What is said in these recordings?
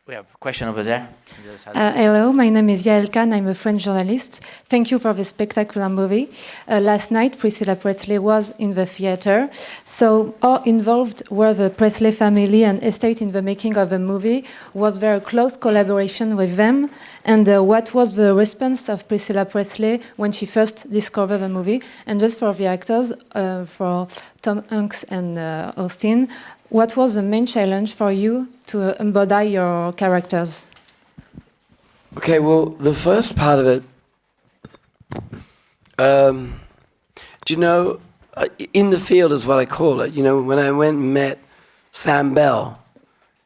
We have a question over there. Hello, my name is Yael Khan. I'm a French journalist. Thank you for the spectacular movie. Last night, Priscilla Presley was in the theater. So, how involved were the Presley family and estate in the making of the movie? Was there a close collaboration with them? And what was the response of Priscilla Presley when she first discovered the movie? And just for the actors, for Tom Hanks and Austin, what was the main challenge for you to embody your characters? Okay, well, the first part of it, do you know, in the field is what I call it. You know, when I went and met Sam Bell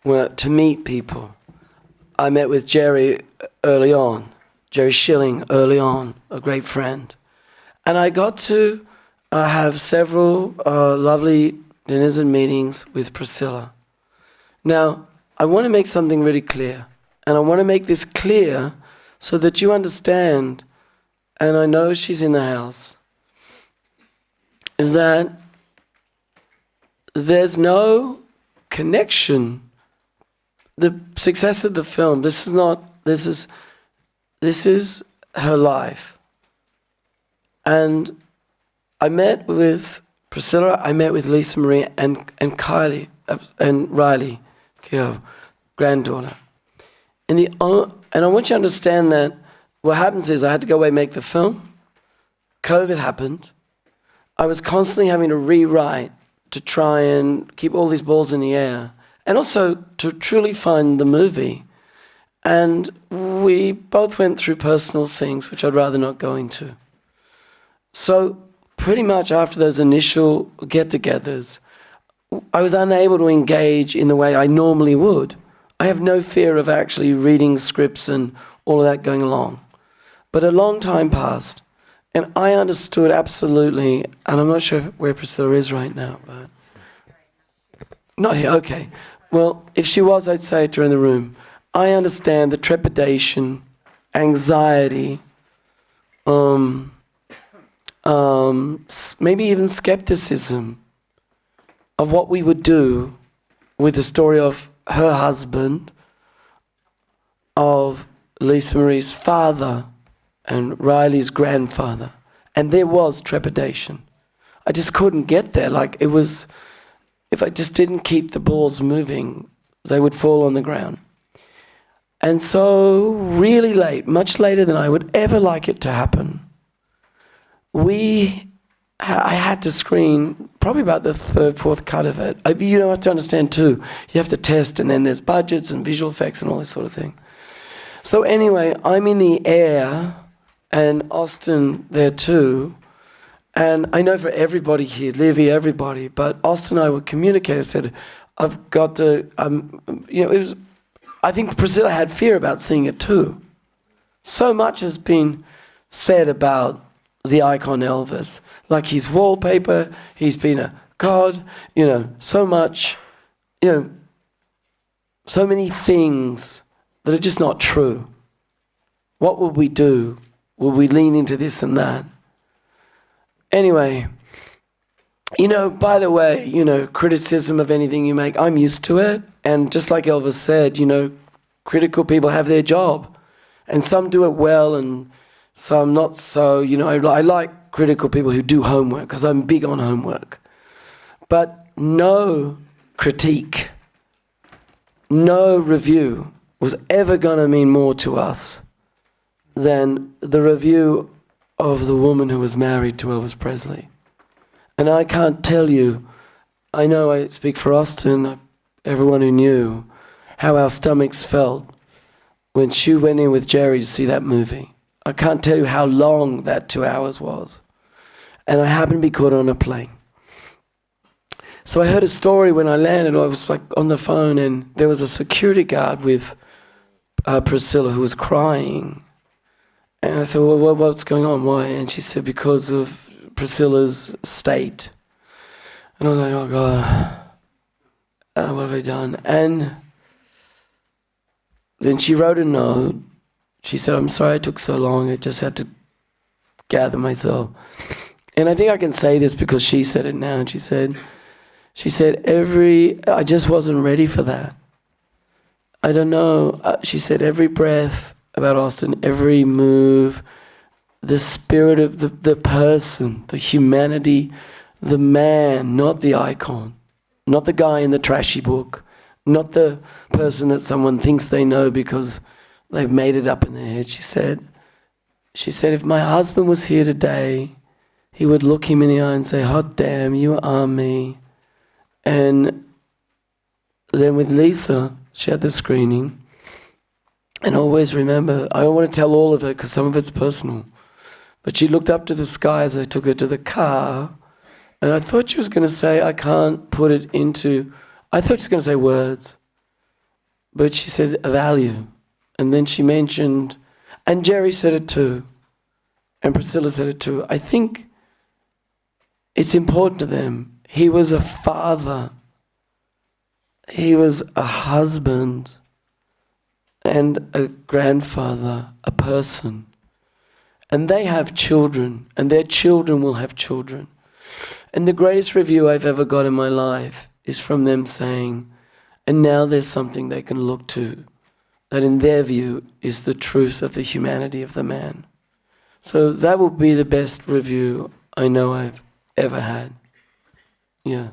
to meet people, I met with Jerry early on, Jerry Schilling early on, a great friend. And I got to have several lovely dinners and meetings with Priscilla. Now, I want to make something really clear. And I want to make this clear so that you understand, and I know she's in the house, that there's no connection. The success of the film, this is her life. And I met with Priscilla, I met with Lisa Marie and Kylie, and Riley, granddaughter. And I want you to understand that what happens is I had to go away and make the film. COVID happened. I was constantly having to rewrite to try and keep all these balls in the air. And also to truly find the movie. And we both went through personal things, which I'd rather not go into. So pretty much after those initial get-togethers, I was unable to engage in the way I normally would. I have no fear of actually reading scripts and all of that going along. But a long time passed, and I understood absolutely, and I'm not sure where Priscilla is right now, but... Not here, okay. Well, if she was, I'd say it to her in the room. I understand the trepidation, anxiety, maybe even skepticism of what we would do with the story of her husband, of Lisa Marie's father, and Riley's grandfather. And there was trepidation. I just couldn't get there. Like, it was, if I just didn't keep the balls moving, they would fall on the ground. And so, really late, much later than I would ever like it to happen, I had to screen probably about the third, fourth cut of it. You know, have to understand too, you have to test, and then there's budgets and visual effects and all this sort of thing. So anyway, I'm in the air, and Austin there too, and I know for everybody here, Livy, everybody, but Austin and I would communicate. I said, I've got to, you know, it was, I think Priscilla had fear about seeing it too. So much has been said about the icon Elvis, like his wallpaper, he's been a god, you know, so much, you know, so many things that are just not true. What would we do? Would we lean into this and that? Anyway, you know, by the way, you know, criticism of anything you make, I'm used to it, and just like Elvis said, you know, critical people have their job, and some do it well, and some not so. You know, I like critical people who do homework, because I'm big on homework. But no critique, no review was ever going to mean more to us than the review of the woman who was married to Elvis Presley. And I can't tell you, I know I speak for Austin, everyone who knew, how our stomachs felt when she went in with Jerry to see that movie. I can't tell you how long that 2 hours was. And I happened to be caught on a plane. So I heard a story when I landed. I was like on the phone, and there was a security guard with Priscilla who was crying. And I said, well, what's going on? Why? And she said, because of Priscilla's state. And I was like, oh God, what have I done? And then she wrote a note. She said, I'm sorry it took so long. I just had to gather myself. And I think I can say this because she said it now. And she said, I just wasn't ready for that. I don't know. She said every breath about Austin, every move, the spirit of the person, the humanity, the man, not the icon, not the guy in the trashy book, not the person that someone thinks they know because they've made it up in their head. She said, if my husband was here today, he would look him in the eye and say, hot damn, you are me. And then with Lisa, she had the screening. And always remember, I don't want to tell all of it because some of it's personal. But she looked up to the sky as I took her to the car. And I thought she was going to say, I can't put it into... I thought she was going to say words. But she said a value. And then she mentioned... And Jerry said it too. And Priscilla said it too. I think it's important to them. He was a father. He was a husband and a grandfather, a person. And they have children, and their children will have children. And the greatest review I've ever got in my life is from them saying, and now there's something they can look to that in their view is the truth of the humanity of the man. So that will be the best review I know I've ever had. Yeah.